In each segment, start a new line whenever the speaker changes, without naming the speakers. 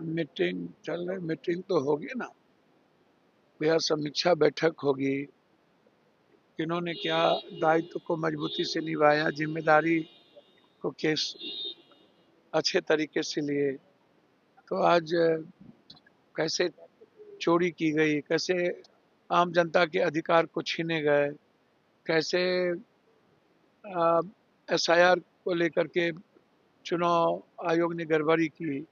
Meeting चल रही, meeting तो होगी ना भैया, समीक्षा बैठक होगी। किन्होंने क्या दायित्व को मजबूती से निभाया, जिम्मेदारी को किस अच्छे तरीके से लिए, तो आज कैसे चोरी की गई, कैसे आम जनता के अधिकार को छीने गए, कैसे एसआईआर को लेकर के चुनाव आयोग ने गड़बड़ी की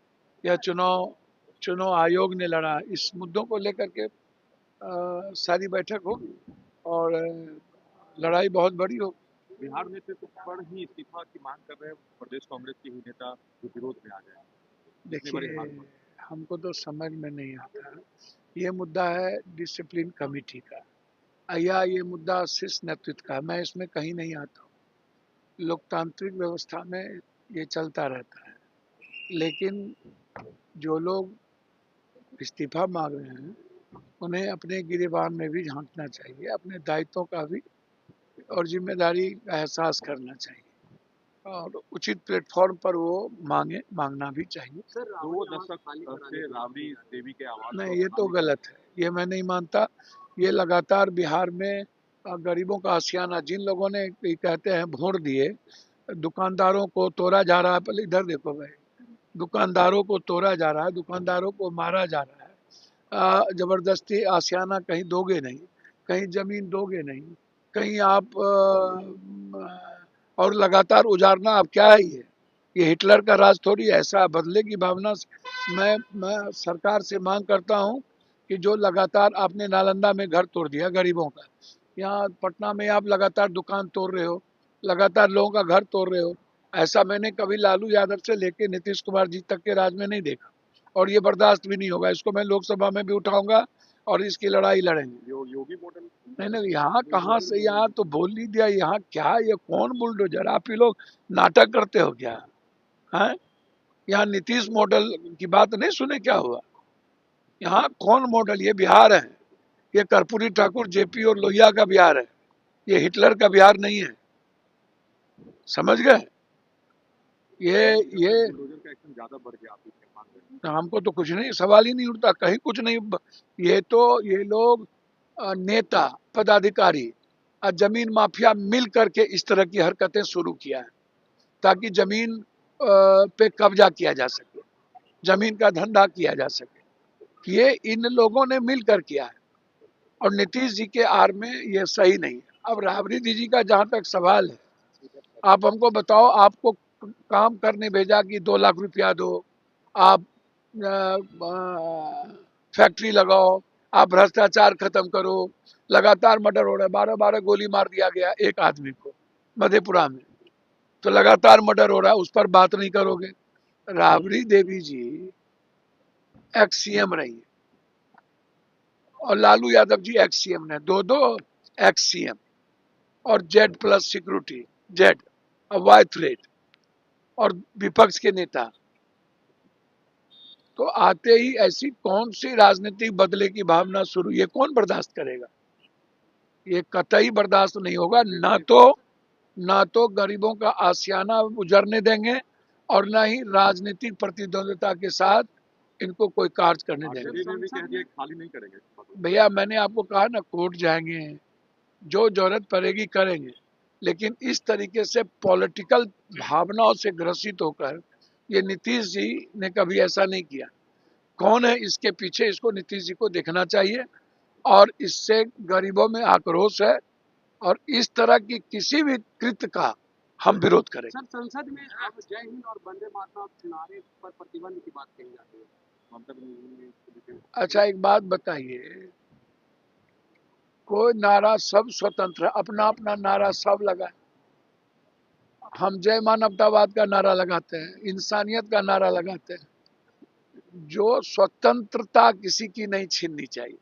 या चुनाव चुनाव आयोग ने लड़ा, इस मुद्दों को लेकर के सारी बैठक होगी और लड़ाई बहुत बड़ी होगी।
बिहार में से तो पर ही इस्तीफा की मांग कर रहे हैं प्रदेश कांग्रेस के ही नेता जो विरोध में आ जाए।
देखिए, हमको तो समझ में नहीं आता, ये मुद्दा है डिसिप्लिन कमेटी का या ये मुद्दा शीर्ष नेतृत्व का, मैं इसमें कहीं नहीं आता हूँ। लोकतांत्रिक व्यवस्था में ये चलता रहता है, लेकिन जो लोग इस्तीफा मांग रहे हैं उन्हें अपने गिरेबान में भी झांकना चाहिए, अपने दायित्वों का भी और जिम्मेदारी का एहसास करना चाहिए और उचित प्लेटफॉर्म पर वो मांगना भी चाहिए।
सर 2 दशक से राबड़ी देवी के आवास
नहीं, ये तो गलत है, ये मैं नहीं मानता। ये लगातार बिहार में गरीबों का आशियाना, जिन लोगों ने कहते हैं वोट दिए, दुकानदारों को तोड़ा जा रहा है। पहले इधर देखो भाई, दुकानदारों को तोड़ा जा रहा है, दुकानदारों को मारा जा रहा है, जबरदस्ती आशियाना कहीं दोगे नहीं, कहीं जमीन दोगे नहीं, कहीं आप और लगातार उजारना। अब क्या है ये हिटलर का राज थोड़ी है। ऐसा बदले की भावना से मैं सरकार से मांग करता हूं कि जो लगातार आपने नालंदा में घर तोड़ दिया गरीबों का, यहाँ पटना में आप लगातार दुकान तोड़ रहे हो, लगातार लोगों का घर तोड़ रहे हो, ऐसा मैंने कभी लालू यादव से लेके नीतीश कुमार जी तक के राज में नहीं देखा और ये बर्दाश्त भी नहीं होगा। इसको मैं लोकसभा में भी उठाऊंगा और इसकी लड़ाई लड़ेंगे।
योगी मॉडल
नहीं, यहाँ कहाँ से, यहाँ तो बोल ही दिया। यहाँ क्या, ये कौन बुलडोजर, आप ही लोग नाटक करते हो क्या? है, यहाँ नीतीश मॉडल की बात नहीं सुने क्या हुआ? यहाँ कौन मॉडल, ये बिहार है, ये कर्पूरी ठाकुर जेपी और लोहिया का बिहार है, ये हिटलर का बिहार नहीं है, समझ गए? ये
ज्यादा बढ़ गया आप
हमको तो कुछ नहीं, सवाल ही नहीं उठता, कहीं कुछ नहीं। ये तो ये लोग नेता पदाधिकारी जमीन माफिया मिल करके इस तरह की हरकतें शुरू किया है ताकि जमीन पे कब्जा किया जा सके, जमीन का धंधा किया जा सके। ये इन लोगों ने मिलकर किया है और नीतीश जी के आड़ में ये सही नहीं है। अब राबड़ी जी का जहां तक सवाल है, आप हमको बताओ, आपको काम करने भेजा कि 2 लाख रुपया दो, आप फैक्ट्री लगाओ, आप भ्रष्टाचार खत्म करो, लगातार मर्डर हो रहा है, 12-12 गोली मार दिया गया एक आदमी को मधेपुरा में, तो लगातार मर्डर हो रहा है, उस पर बात नहीं करोगे? राबड़ी देवी जी एक्स सीएम रही है और लालू यादव जी एक्स सीएम ने, दो एक्स सीएम और Z plus security, Z Y threat और विपक्ष के नेता। तो आते ही ऐसी कौन सी राजनीतिक बदले की भावना शुरू, ये कौन बर्दाश्त करेगा? ये कतई बर्दाश्त नहीं होगा। ना तो गरीबों का आशियाना उजरने देंगे और ना ही राजनीतिक प्रतिद्वंदिता के साथ इनको कोई कार्य करने देंगे।
खाली नहीं करेंगे
भैया, मैंने आपको कहा ना, कोर्ट जाएंगे, जो जरूरत पड़ेगी करेंगे, लेकिन इस तरीके से पॉलिटिकल भावनाओं से ग्रसित होकर ये नीतीश जी ने कभी ऐसा नहीं किया। कौन है इसके पीछे, इसको नीतीश जी को देखना चाहिए और इससे गरीबों में आक्रोश है और इस तरह की किसी भी कृत्य का हम विरोध करें।
सर, संसद में अब जय हिंद और वंदे मातरम नारे पर प्रतिबंध की बात कही जाती है।
अच्छा, एक बात बताइए, कोई नारा, सब स्वतंत्र है, अपना अपना नारा सब लगाए। हम जय मानवतावाद का नारा लगाते हैं, इंसानियत का नारा लगाते हैं। जो स्वतंत्रता किसी की नहीं छीननी चाहिए।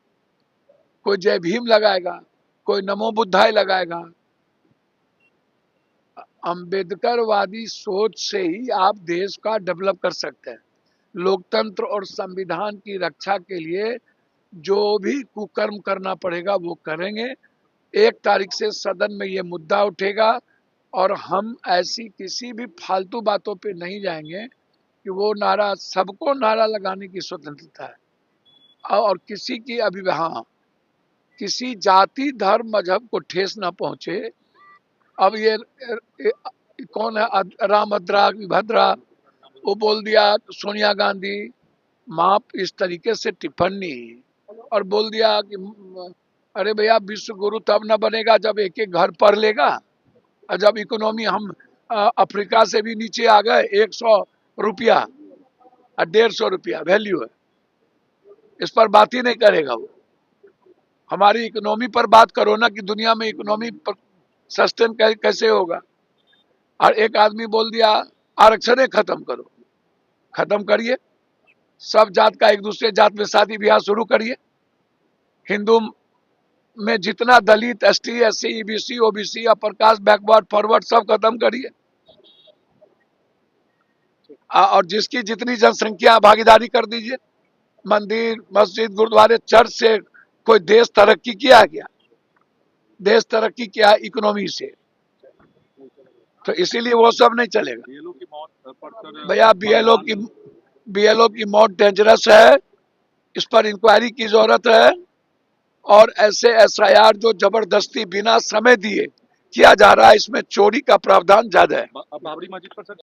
कोई जय भीम लगाएगा, कोई नमो बुद्धाय लगाएगा। अंबेडकरवादी सोच से ही आप देश का डेवलप कर सकते हैं। लोकतंत्र और संविधान की रक्षा के लिए जो भी कुकर्म करना पड़ेगा वो करेंगे। 1 तारीख से सदन में ये मुद्दा उठेगा और हम ऐसी किसी भी फालतू बातों पे नहीं जाएंगे कि वो नारा, सबको नारा लगाने की स्वतंत्रता है और किसी की हाँ, किसी जाति धर्म मजहब को ठेस ना पहुंचे। अब ये कौन है, रामभद्रा भद्रा, वो बोल दिया सोनिया गांधी माप इस तरीके से टिप्पणी, और बोल दिया कि अरे भैया विश्व गुरु तब न बनेगा जब एक एक घर पढ़ लेगा, और जब इकोनॉमी हम अफ्रीका से भी नीचे आ गए, 100 रुपया और 150 रुपया वैल्यू है, इस पर बात ही नहीं करेगा वो। हमारी इकोनॉमी पर बात करो ना कि दुनिया में इकोनॉमी सस्टेन कैसे होगा। और एक आदमी बोल दिया आरक्षण खत्म करो, खत्म करिए, सब जात का एक दूसरे जात में शादी ब्याह शुरू करिए, हिंदू में जितना Dalit ST SC EBC OBC upper caste backward forward सब खत्म करिए, और जिसकी जितनी जनसंख्या भागीदारी कर दीजिए। मंदिर मस्जिद गुरुद्वारे चर्च से कोई देश तरक्की किया गया? देश तरक्की किया इकोनॉमी से, तो इसीलिए वो सब नहीं चलेगा।
बीएलओ की मौत पर
भैया बीएलओ की मौत डेंजरस है, इस पर इंक्वायरी की जरूरत है, और ऐसे एसआईआर जो जबरदस्ती बिना समय दिए किया जा रहा है, इसमें चोरी का प्रावधान ज्यादा है।
बाबरी मस्जिद पर सर